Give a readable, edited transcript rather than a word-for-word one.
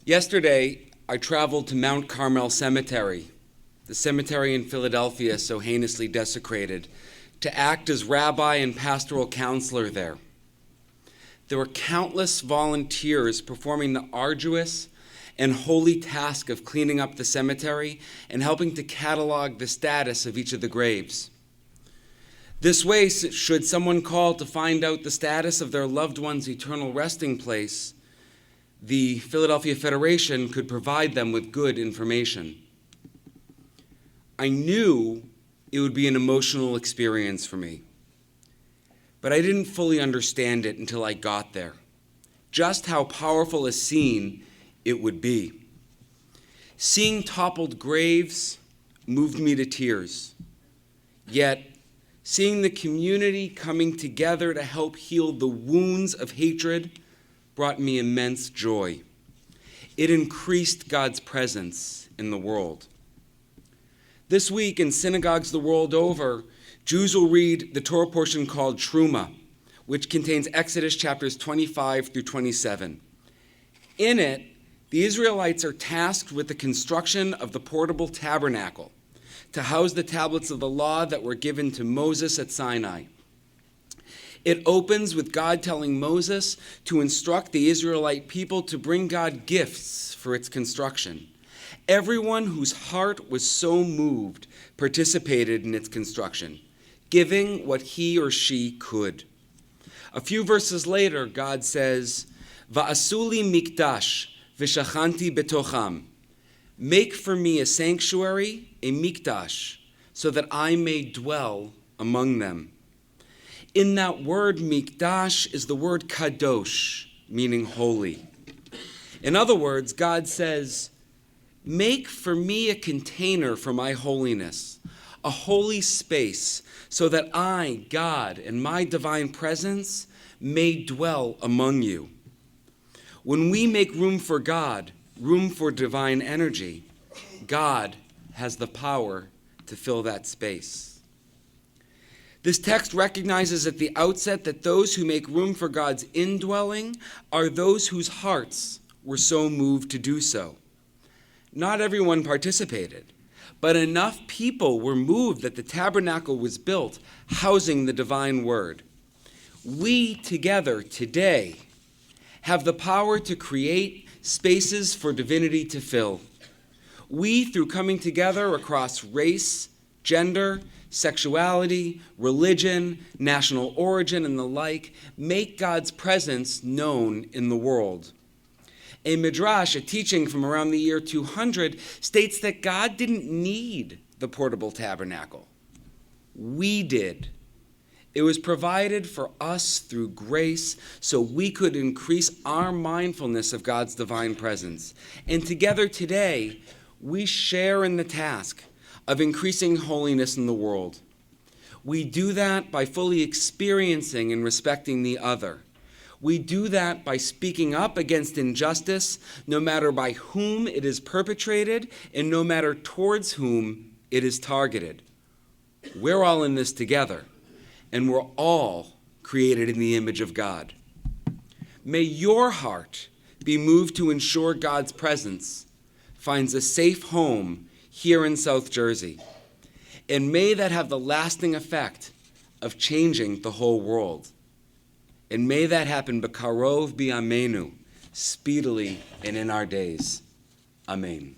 Yesterday, I traveled to Mount Carmel Cemetery, the cemetery in Philadelphia so heinously desecrated, to act as rabbi and pastoral counselor there. There were countless volunteers performing the arduous and holy task of cleaning up the cemetery and helping to catalog the status of each of the graves. This way, should someone call to find out the status of their loved one's eternal resting place, the Philadelphia Federation could provide them with good information. I knew it would be an emotional experience for me, but I didn't fully understand it until I got there. Just how powerful a scene it would be. Seeing toppled graves moved me to tears. Yet, seeing the community coming together to help heal the wounds of hatred brought me immense joy. It increased God's presence in the world. This week in synagogues the world over, Jews will read the Torah portion called Truma, which contains Exodus chapters 25 through 27. In it, the Israelites are tasked with the construction of the portable tabernacle to house the tablets of the law that were given to Moses at Sinai. It opens with God telling Moses to instruct the Israelite people to bring God gifts for its construction. Everyone whose heart was so moved participated in its construction, giving what he or she could. A few verses later, God says, "Va'asuli mikdash v'shachanti betocham." Make for me a sanctuary, a mikdash, so that I may dwell among them. In that word mikdash is the word kadosh, meaning holy. In other words, God says, make for me a container for my holiness, a holy space, so that I, God, and my divine presence may dwell among you. When we make room for God, room for divine energy, God has the power to fill that space. This text recognizes at the outset that those who make room for God's indwelling are those whose hearts were so moved to do so. Not everyone participated, but enough people were moved that the tabernacle was built, housing the divine word. We together today have the power to create spaces for divinity to fill. We, through coming together across race, gender, sexuality, religion, national origin, and the like, make God's presence known in the world. A midrash, a teaching from around the year 200, states that God didn't need the portable tabernacle. We did. It was provided for us through grace so we could increase our mindfulness of God's divine presence. And together today, we share in the task of increasing holiness in the world. We do that by fully experiencing and respecting the other. We do that by speaking up against injustice, no matter by whom it is perpetrated and no matter towards whom it is targeted. We're all in this together, and we're all created in the image of God. May your heart be moved to ensure God's presence finds a safe home here in South Jersey. And may that have the lasting effect of changing the whole world. And may that happen b'karov b'yameinu, speedily and in our days. Amen.